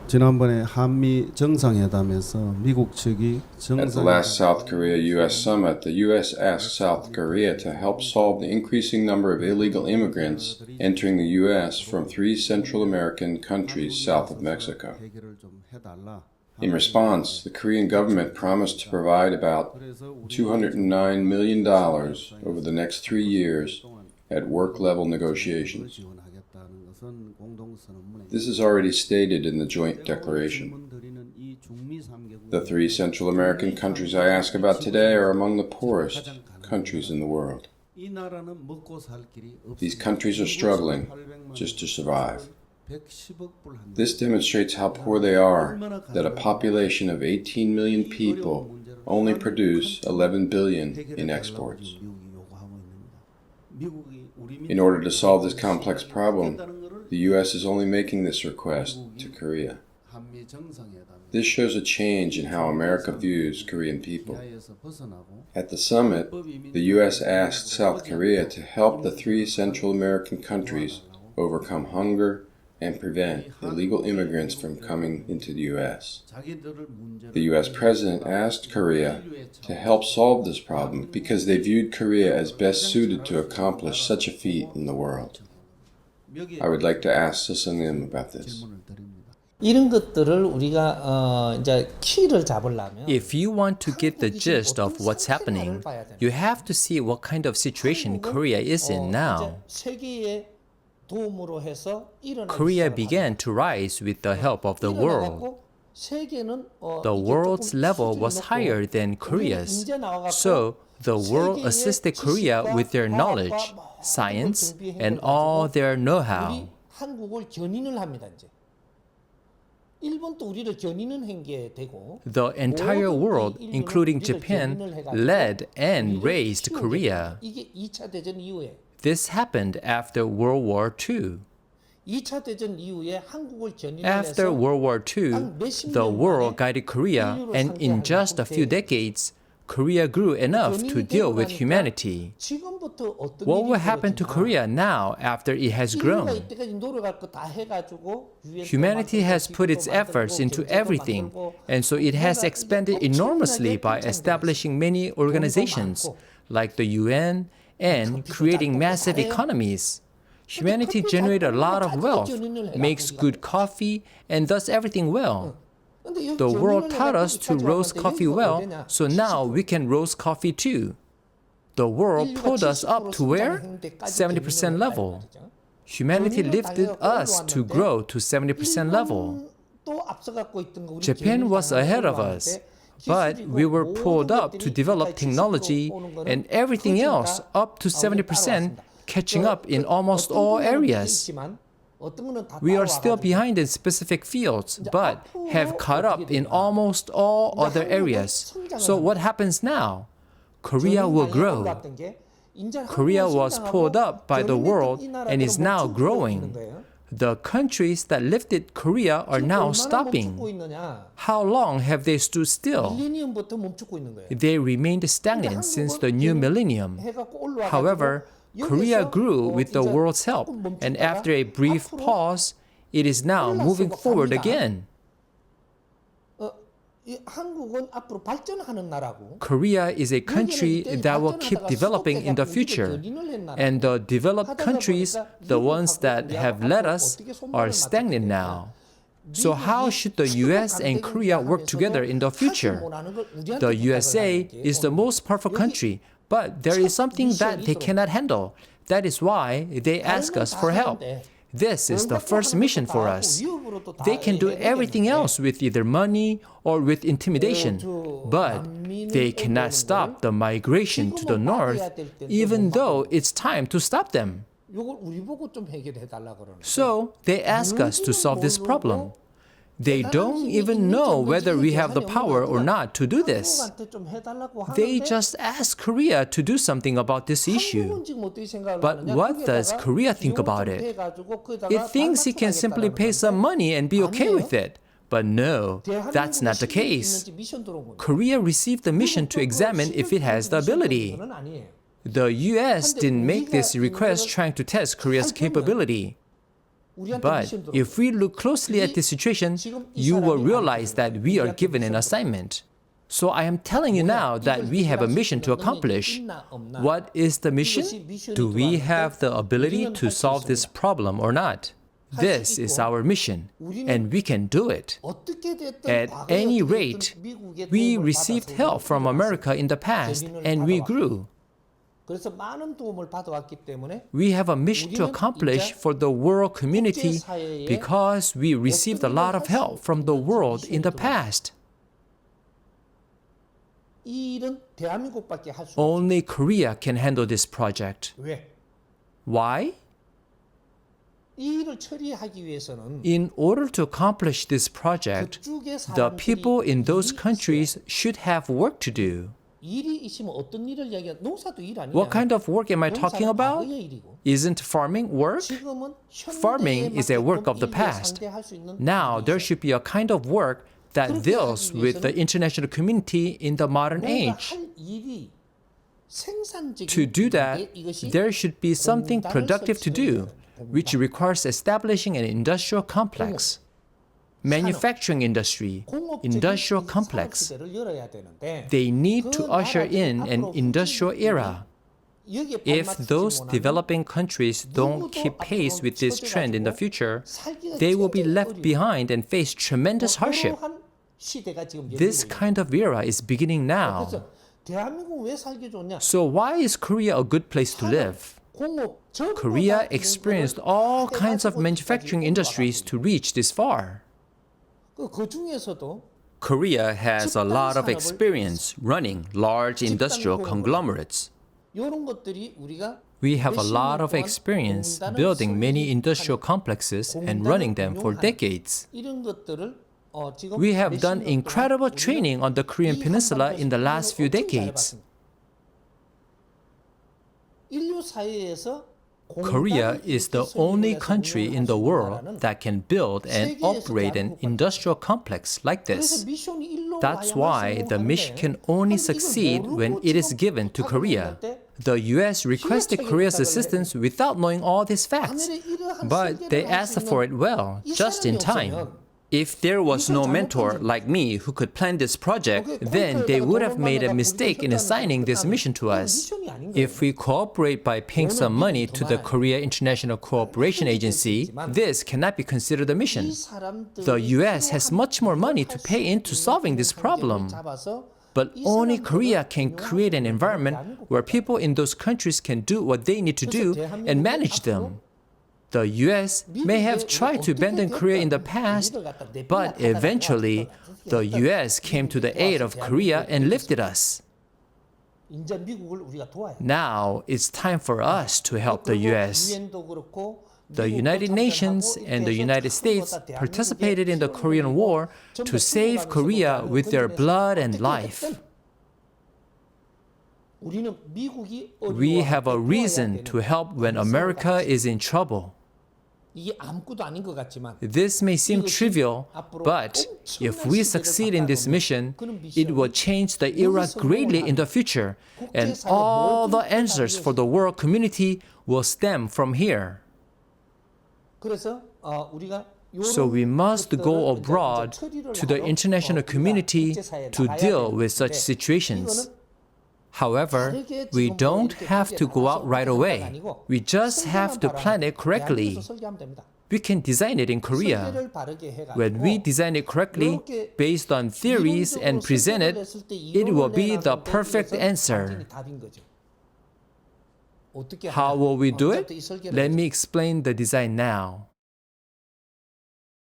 지난번에 한미 정상회담에서 미국 측이 At the last South Korea-U.S. summit, the U.S. asked South Korea to help solve the increasing number of illegal immigrants entering the U.S. from 3 Central American countries south of Mexico. In response, the Korean government promised to provide about $209 million over the next 3 years at work-level negotiations. This is already stated in the joint declaration. The 3 Central American countries I ask about today are among the poorest countries in the world. These countries are struggling just to survive. This demonstrates how poor they are, that a population of 18 million people only produce 11 billion in exports. In order to solve this complex problem, the U.S. is only making this request to Korea. This shows a change in how America views Korean people. At the summit, the U.S. asked South Korea to help the 3 Central American countries overcome hunger and prevent illegal immigrants from coming into the U.S. The U.S. President asked Korea to help solve this problem because they viewed Korea as best suited to accomplish such a feat in the world. I would like to ask 스승님 about this. 이런 것들을 우리가 이제 키를 잡으려면 If you want to get the gist of what's happening, you have to see what kind of situation Korea is in now. 세계의 도움으로 해서 Korea began to rise with the help of the world. The world's level was higher than Korea's, so the world assisted Korea with their knowledge, science, and all their know-how. 한국을 견인을 합니다, 이제. 일본도 우리를 견인은 한 게 되고 The entire world, including Japan, led and raised Korea. 이게 2차 대전 이후에 This happened after World War II. 2차 대전 이후에 한국을 견인을 After 해서 World War II, the world guided Korea, and in just a few decades, Korea grew enough to deal with humanity. 지금부터 어떤 What 일이 will happen to 벌어지나? Korea now after it has 인류가 grown? 이때까지 노력할 거 다 해가지고 Humanity has put its efforts into everything, and so it has expanded enormously by establishing many organizations like the UN and creating massive economies. Humanity generated a lot of wealth, makes good coffee, and does everything well. The world taught us to roast coffee well, so now we can roast coffee too. The world pulled us up to where? 70% level. Humanity lifted us to grow to 70% level. Japan was ahead of us, but we were pulled up to develop technology and everything else up to 70%, catching up in almost all areas. We are still behind in specific fields, but have caught up in almost all other areas. So what happens now? Korea will grow. Korea was pulled up by the world and is now growing. The countries that lifted Korea are now stopping. How long have they stood still? They remained stagnant since the new millennium. However, Korea grew with the world's help, and after a brief pause, it is now moving forward again. Korea is a country that will keep developing in the future, and the developed countries, the ones that have led us, are stagnant now. So how should the US and Korea work together in the future? The USA is the most powerful country, but there is something that they cannot handle. That is why they ask us for help. This is the first mission for us. They can do everything else with either money or with intimidation, but they cannot stop the migration to the north, even though it's time to stop them. So they ask us to solve this problem. They don't even know whether we have the power or not to do this. They just ask Korea to do something about this issue. But what does Korea think about it? It thinks it can simply pay some money and be okay with it. But no, that's not the case. Korea received the mission to examine if it has the ability. The US didn't make this request trying to test Korea's capability. But if we look closely at this situation, you will realize that we are given an assignment. So I am telling you now that we have a mission to accomplish. What is the mission? Do we have the ability to solve this problem or not? This is our mission, and we can do it. At any rate, we received help from America in the past, and we grew. We have a mission to accomplish for the world community because we received a lot of help from the world in the past. Only Korea can handle this project. Why? In order to accomplish this project, the people in those countries should have work to do. What kind of work am I talking about? Isn't farming work? Farming is a work of the past. Now there should be a kind of work that deals with the international community in the modern age. To do that, there should be something productive to do, which requires establishing an industrial complex. Manufacturing industry, industrial complex. They need to usher in an industrial era. If those developing countries don't keep pace with this trend in the future, they will be left behind and face tremendous hardship. This kind of era is beginning now. So why is Korea a good place to live? Korea experienced all kinds of manufacturing industries to reach this far. Korea has a lot of experience running large industrial conglomerates. We have a lot of experience building many industrial complexes and running them for decades. We have done incredible training on the Korean Peninsula in the last few decades. Korea is the only country in the world that can build and operate an industrial complex like this. That's why the mission can only succeed when it is given to Korea. The US requested Korea's assistance without knowing all these facts, but they asked for it well, just in time. If there was no mentor like me who could plan this project, then they would have made a mistake in assigning this mission to us. If we cooperate by paying some money to the Korea International Cooperation Agency, this cannot be considered a mission. The US has much more money to pay into solving this problem. But only Korea can create an environment where people in those countries can do what they need to do and manage them. The US may have tried to abandon Korea in the past, but eventually the US came to the aid of Korea and lifted us. Now it's time for us to help the US. The United Nations and the United States participated in the Korean War to save Korea with their blood and life. We have a reason to help when America is in trouble. This may seem trivial, but if we succeed in this mission, it will change the era greatly in the future, and all the answers for the world community will stem from here. So we must go abroad to the international community to deal with such situations. However, we don't have to go out right away. We just have to plan it correctly. We can design it in Korea. When we design it correctly, based on theories and present it, it will be the perfect answer. How will we do it? Let me explain the design now.